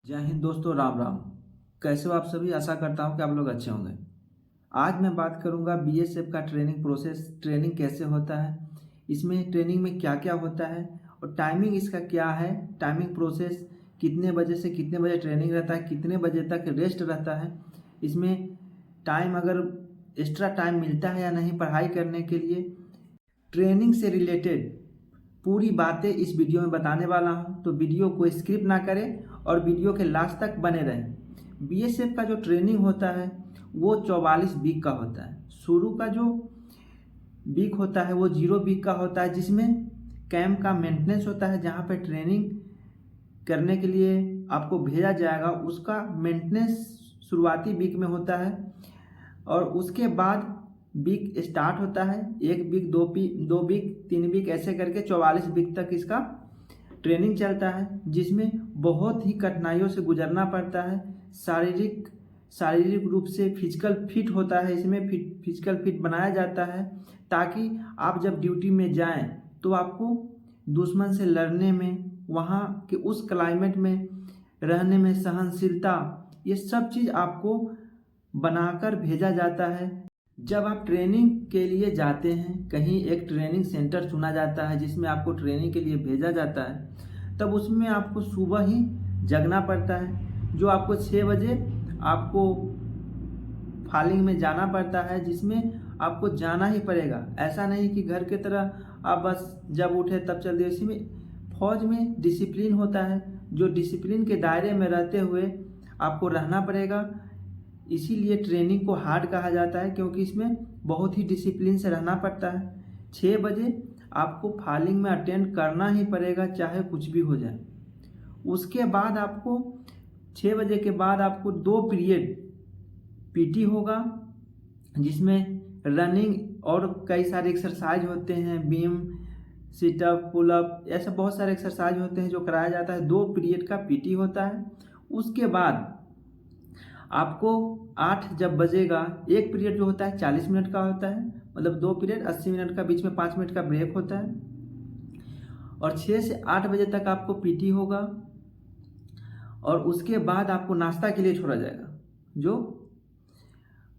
जय हिंद दोस्तों, राम राम। कैसे हो आप सभी? आशा करता हूँ कि आप लोग अच्छे होंगे। आज मैं बात करूँगा बीएसएफ का ट्रेनिंग प्रोसेस। ट्रेनिंग कैसे होता है, इसमें ट्रेनिंग में क्या क्या होता है और टाइमिंग इसका क्या है। टाइमिंग प्रोसेस कितने बजे से कितने बजे ट्रेनिंग रहता है, कितने बजे तक रेस्ट रहता है, इसमें टाइम अगर एक्स्ट्रा टाइम मिलता है या नहीं पढ़ाई करने के लिए, ट्रेनिंग से रिलेटेड पूरी बातें इस वीडियो में बताने वाला हूं। तो वीडियो को स्किप ना करें और वीडियो के लास्ट तक बने रहें। बीएसएफ का जो ट्रेनिंग होता है वो 44 वीक का होता है। शुरू का जो वीक होता है वो 0 वीक का होता है, जिसमें कैंप का मेंटेनेंस होता है। जहाँ पे ट्रेनिंग करने के लिए आपको भेजा जाएगा, उसका मेंटेनेंस शुरुआती वीक में होता है। और उसके बाद वीक स्टार्ट होता है। 1 वीक, 2 वीक, 3 वीक, ऐसे करके 44 वीक तक इसका ट्रेनिंग चलता है, जिसमें बहुत ही कठिनाइयों से गुजरना पड़ता है। शारीरिक रूप से फिजिकल फिट होता है। इसमें फिजिकल फिट बनाया जाता है ताकि आप जब ड्यूटी में जाएं तो आपको दुश्मन से लड़ने में, वहाँ के उस क्लाइमेट में रहने में सहनशीलता, ये सब चीज़ आपको बनाकर भेजा जाता है। जब आप ट्रेनिंग के लिए जाते हैं, कहीं एक ट्रेनिंग सेंटर चुना जाता है जिसमें आपको ट्रेनिंग के लिए भेजा जाता है, तब उसमें आपको सुबह ही जगना पड़ता है। जो आपको 6 बजे आपको फालिंग में जाना पड़ता है, जिसमें आपको जाना ही पड़ेगा। ऐसा नहीं कि घर की तरह आप बस जब उठे तब चल दिए। इसी में फौज में डिसिप्लिन होता है, जो डिसिप्लिन के दायरे में रहते हुए आपको रहना पड़ेगा। इसीलिए ट्रेनिंग को हार्ड कहा जाता है, क्योंकि इसमें बहुत ही डिसिप्लिन से रहना पड़ता है। 6 बजे आपको फालिंग में अटेंड करना ही पड़ेगा, चाहे कुछ भी हो जाए। उसके बाद आपको 6 बजे के बाद आपको 2 पीरियड पीटी होगा, जिसमें रनिंग और कई सारे एक्सरसाइज होते हैं। बीम, सिटअप, पुलअप, ऐसे बहुत सारे एक्सरसाइज होते हैं जो कराया जाता है। 2 पीरियड का पीटी होता है। उसके बाद आपको 8 जब बजेगा, 1 पीरियड जो होता है 40 मिनट का होता है, मतलब 2 पीरियड 80 मिनट का, बीच में 5 मिनट का ब्रेक होता है। और 6 से 8 बजे तक आपको पीटी होगा। और उसके बाद आपको नाश्ता के लिए छोड़ा जाएगा, जो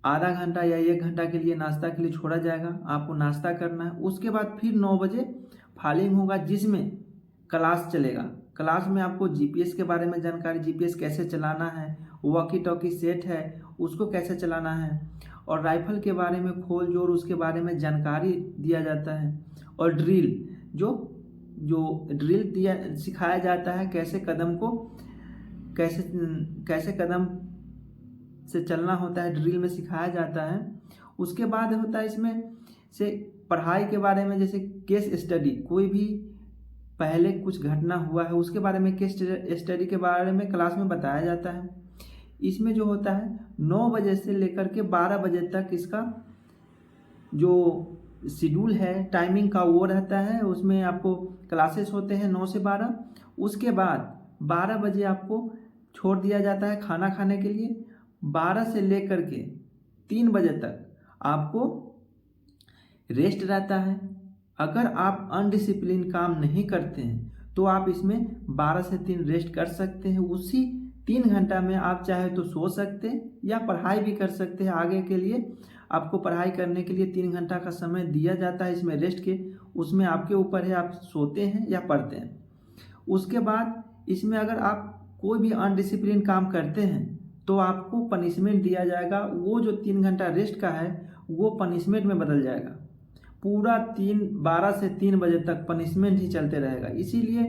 आधा घंटा या 1 घंटा के लिए नाश्ता के लिए छोड़ा जाएगा। आपको नाश्ता करना है। उसके बाद फिर 9 बजे फालिंग होगा, जिसमें क्लास चलेगा। क्लास में आपको जीपीएस के बारे में जानकारी, जीपीएस कैसे चलाना है, वॉकी टॉकी सेट है उसको कैसे चलाना है, और राइफल के बारे में खोल जोड़ उसके बारे में जानकारी दिया जाता है। और ड्रिल, जो ड्रिल दिया सिखाया जाता है, कैसे कदम से चलना होता है, ड्रिल में सिखाया जाता है। उसके बाद होता है इसमें से पढ़ाई के बारे में, जैसे केस स्टडी, कोई भी पहले कुछ घटना हुआ है उसके बारे में केस स्टडी के बारे में क्लास में बताया जाता है। इसमें जो होता है 9 बजे से लेकर के 12 बजे तक इसका जो शेड्यूल है टाइमिंग का वो रहता है। उसमें आपको क्लासेस होते हैं 9 से 12। उसके बाद 12 बजे आपको छोड़ दिया जाता है खाना खाने के लिए। 12 से लेकर के 3 बजे तक आपको रेस्ट रहता है। अगर आप अनडिसिप्लिन काम नहीं करते हैं तो आप इसमें 12 से 3 रेस्ट कर सकते हैं। उसी 3 घंटा में आप चाहे तो सो सकते हैं या पढ़ाई भी कर सकते हैं। आगे के लिए आपको पढ़ाई करने के लिए 3 घंटा का समय दिया जाता है इसमें रेस्ट के। उसमें आपके ऊपर है, आप सोते हैं या पढ़ते हैं। उसके बाद इसमें अगर आप कोई भी अनडिसिप्लिन काम करते हैं तो आपको पनिशमेंट दिया जाएगा। वो जो 3 घंटा रेस्ट का है वो पनिशमेंट में बदल जाएगा। पूरा 12 से 3 बजे तक पनिशमेंट ही चलते रहेगा। इसीलिए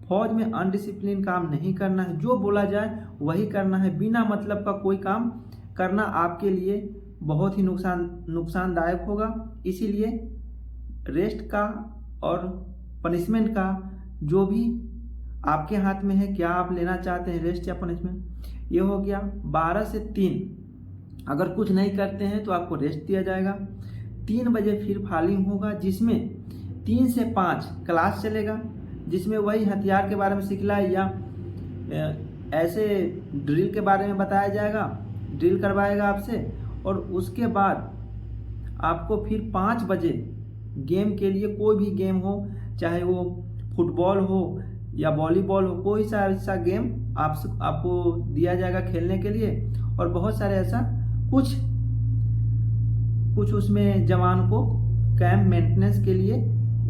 फौज में अनडिसिप्लिन काम नहीं करना है, जो बोला जाए वही करना है। बिना मतलब का कोई काम करना आपके लिए बहुत ही नुकसानदायक होगा। इसीलिए रेस्ट का और पनिशमेंट का जो भी आपके हाथ में है, क्या आप लेना चाहते हैं, रेस्ट या पनिशमेंट। ये हो गया 12 से 3। अगर कुछ नहीं करते हैं तो आपको रेस्ट दिया जाएगा। 3 बजे फिर फालिंग होगा, जिसमें 3 से 5 क्लास चलेगा, जिसमें वही हथियार के बारे में सिखलाई या ऐसे ड्रिल के बारे में बताया जाएगा, ड्रिल करवाएगा आपसे। और उसके बाद आपको फिर 5 बजे गेम के लिए, कोई भी गेम हो, चाहे वो फुटबॉल हो या वॉलीबॉल हो, कोई सा ऐसा गेम आपको दिया जाएगा खेलने के लिए। और बहुत सारे ऐसा कुछ उसमें जवान को कैंप मेंटेनेंस के लिए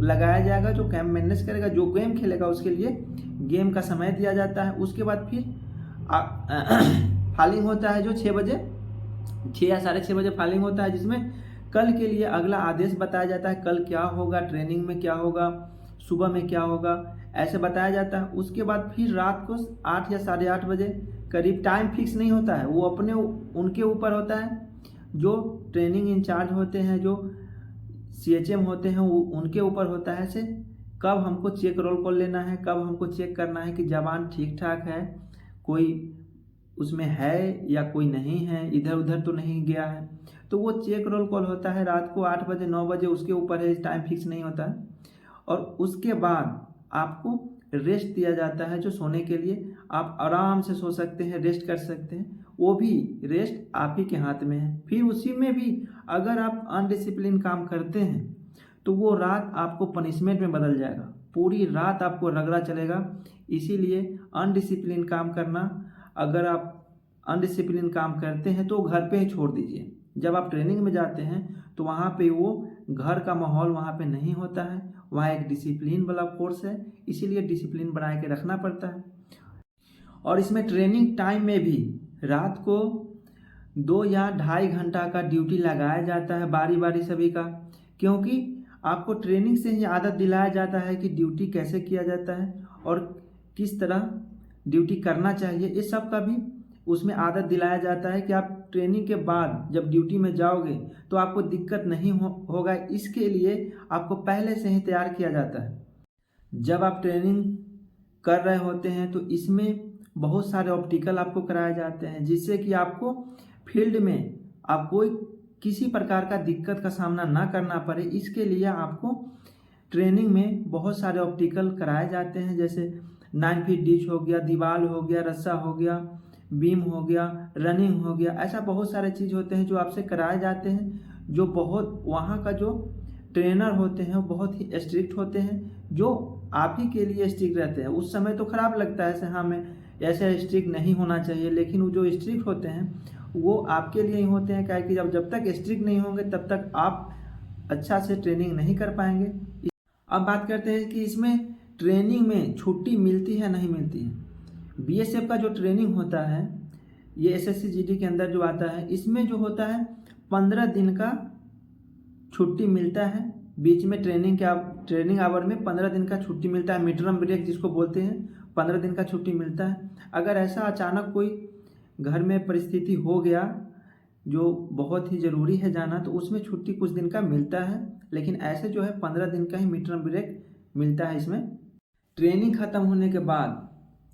लगाया जाएगा, जो कैंप मेंटेनेंस करेगा, जो गेम खेलेगा उसके लिए गेम का समय दिया जाता है। उसके बाद फिर फालिंग होता है, जो 6 बजे 6 या 6:30 बजे फालिंग होता है, जिसमें कल के लिए अगला आदेश बताया जाता है, कल क्या होगा, ट्रेनिंग में क्या होगा, सुबह में क्या होगा, ऐसे बताया जाता है। उसके बाद फिर रात को 8 या 8:30 बजे करीब, टाइम फिक्स नहीं होता है, वो उनके ऊपर होता है। जो ट्रेनिंग इंचार्ज होते हैं, जो CHM होते हैं, वो उनके ऊपर होता है से कब हमको चेक रोल कॉल लेना है, कब हमको चेक करना है कि जवान ठीक ठाक है, कोई उसमें है या कोई नहीं है, इधर उधर तो नहीं गया है। तो वो चेक रोल कॉल होता है रात को 8 बजे 9 बजे, उसके ऊपर है, टाइम फिक्स नहीं होता है। और उसके बाद आपको रेस्ट दिया जाता है, जो सोने के लिए आप आराम से सो सकते हैं, रेस्ट कर सकते हैं, वो भी रेस्ट आप ही के हाथ में है। फिर उसी में भी अगर आप अनडिसिप्लिन काम करते हैं तो वो रात आपको पनिशमेंट में बदल जाएगा, पूरी रात आपको रगड़ा चलेगा। इसीलिए अनडिसिप्लिन काम करना, अगर आप अनडिसिप्लिन काम करते हैं तो घर पे ही छोड़ दीजिए। जब आप ट्रेनिंग में जाते हैं तो वहाँ पे वो घर का माहौल वहाँ पे नहीं होता है, वहाँ एक डिसिप्लिन वाला कोर्स है, इसीलिए डिसिप्लिन बना के रखना पड़ता है। और इसमें ट्रेनिंग टाइम में भी रात को 2 या 2.5 घंटा का ड्यूटी लगाया जाता है, बारी बारी सभी का, क्योंकि आपको ट्रेनिंग से ही आदत दिलाया जाता है कि ड्यूटी कैसे किया जाता है और किस तरह ड्यूटी करना चाहिए। इस सब का भी उसमें आदत दिलाया जाता है कि आप ट्रेनिंग के बाद जब ड्यूटी में जाओगे तो आपको दिक्कत नहीं होगा, इसके लिए आपको पहले से ही तैयार किया जाता है। जब आप ट्रेनिंग कर रहे होते हैं तो इसमें बहुत सारे ऑप्टिकल आपको कराए जाते हैं, जिससे कि आपको फील्ड में आपको किसी प्रकार का दिक्कत का सामना ना करना पड़े। इसके लिए आपको ट्रेनिंग में बहुत सारे ऑप्टिकल कराए जाते हैं, जैसे 9 फीट डिच हो गया, दीवार हो गया, रस्सा हो गया, बीम हो गया, रनिंग हो गया, ऐसा बहुत सारे चीज़ होते हैं जो आपसे कराए जाते हैं। जो बहुत वहाँ का जो ट्रेनर होते हैं वो बहुत ही स्ट्रिक्ट होते हैं, जो आप ही के लिए स्ट्रिक्ट रहते हैं। उस समय तो खराब लगता है ऐसे, हाँ मैं ऐसे स्ट्रिक्ट नहीं होना चाहिए, लेकिन वो जो स्ट्रिक्ट होते हैं वो आपके लिए ही होते हैं, क्या कि जब तक स्ट्रिक्ट नहीं होंगे तब तक आप अच्छा से ट्रेनिंग नहीं कर पाएंगे। अब बात करते हैं कि इसमें ट्रेनिंग में छुट्टी मिलती है नहीं मिलती है। BSF का जो ट्रेनिंग होता है, ये SSC GD के अंदर जो आता है, इसमें जो होता है 15 दिन का छुट्टी मिलता है। बीच में ट्रेनिंग आवर में 15 दिन का छुट्टी मिलता है, मिड टर्म ब्रेक जिसको बोलते हैं, 15 दिन का छुट्टी मिलता है। अगर ऐसा अचानक कोई घर में परिस्थिति हो गया जो बहुत ही ज़रूरी है जाना, तो उसमें छुट्टी कुछ दिन का मिलता है, लेकिन ऐसे जो है 15 दिन का ही मिड टर्म ब्रेक मिलता है। इसमें ट्रेनिंग ख़त्म होने के बाद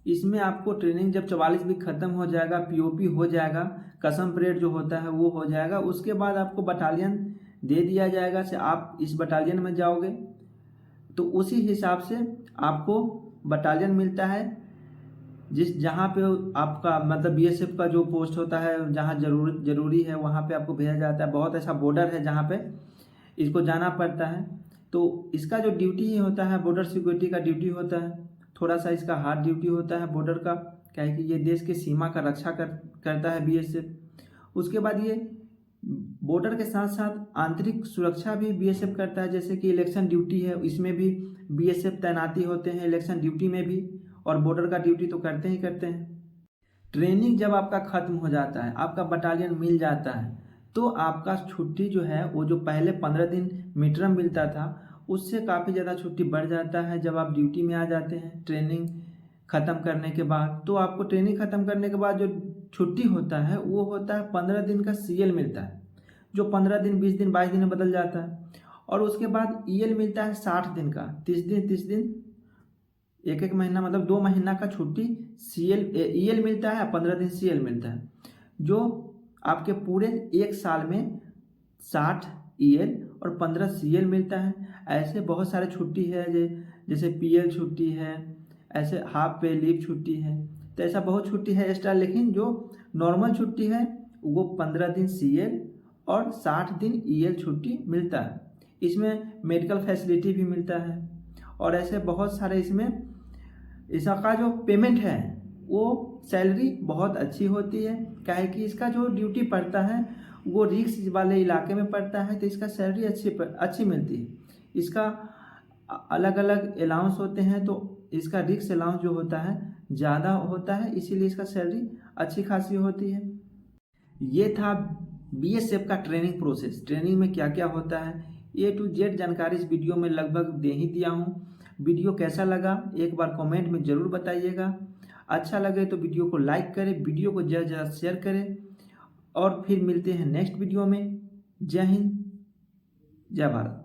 इसमें आपको ट्रेनिंग जब 44 वीक ख़त्म हो जाएगा, POP हो जाएगा, कसम परेड जो होता है वो हो जाएगा, उसके बाद आपको बटालियन दे दिया जाएगा से आप इस बटालियन में जाओगे, तो उसी हिसाब से आपको बटालियन मिलता है, जहाँ पे आपका मतलब BSF का जो पोस्ट होता है, जहाँ जरूरी है वहाँ पे आपको भेजा जाता है। बहुत ऐसा बॉर्डर है जहाँ पे इसको जाना पड़ता है, तो इसका जो ड्यूटी होता है बॉर्डर सिक्योरिटी का ड्यूटी होता है, थोड़ा सा इसका हार्ड ड्यूटी होता है बॉर्डर का, क्या है कि ये देश के सीमा का रक्षा करता है BSF। उसके बाद ये बॉर्डर के साथ साथ आंतरिक सुरक्षा भी BSF करता है, जैसे कि इलेक्शन ड्यूटी है, इसमें भी BSF तैनाती होते हैं इलेक्शन ड्यूटी में भी, और बॉर्डर का ड्यूटी तो करते ही करते हैं। ट्रेनिंग जब आपका ख़त्म हो जाता है, आपका बटालियन मिल जाता है, तो आपका छुट्टी जो है वो जो पहले 15 दिन मिड टर्म मिलता था उससे काफ़ी ज़्यादा छुट्टी बढ़ जाता है जब आप ड्यूटी में आ जाते हैं ट्रेनिंग ख़त्म करने के बाद। तो आपको ट्रेनिंग ख़त्म करने के बाद जो छुट्टी होता है वो होता है 15 दिन का CL मिलता है, जो 15 दिन 20 दिन 22 दिन में बदल जाता है। और उसके बाद EL मिलता है 60 दिन का, 30 दिन, एक महीना, मतलब 2 महीना का छुट्टी EL मिलता है, 15 दिन CL मिलता है, जो आपके पूरे एक साल में 60 EL और 15 CL मिलता है। ऐसे बहुत सारे छुट्टी है, जैसे PL छुट्टी है, ऐसे हाफ पे लीव छुट्टी है, तो ऐसा बहुत छुट्टी है एक्स्ट्रा। लेकिन जो नॉर्मल छुट्टी है वो 15 दिन CL और 60 दिन EL छुट्टी मिलता है। इसमें मेडिकल फैसिलिटी भी मिलता है, और ऐसे बहुत सारे इसमें इसका जो पेमेंट है वो सैलरी बहुत अच्छी होती है। क्या है कि इसका जो ड्यूटी पड़ता है वो रिस्क वाले इलाके में पड़ता है, तो इसका सैलरी अच्छी मिलती है। इसका अलग अलग अलाउंस होते हैं, तो इसका रिस्क अलाउंस जो होता है ज़्यादा होता है, इसीलिए इसका सैलरी अच्छी खासी होती है। ये था बीएसएफ का ट्रेनिंग प्रोसेस। ट्रेनिंग में क्या क्या होता है A to Z जानकारी इस वीडियो में लगभग दे ही दिया हूँ। वीडियो कैसा लगा एक बार कमेंट में ज़रूर बताइएगा। अच्छा लगे तो वीडियो को लाइक करें, वीडियो को ज़्यादा से ज़्यादा शेयर करें, और फिर मिलते हैं नेक्स्ट वीडियो में। जय हिंद, जय भारत।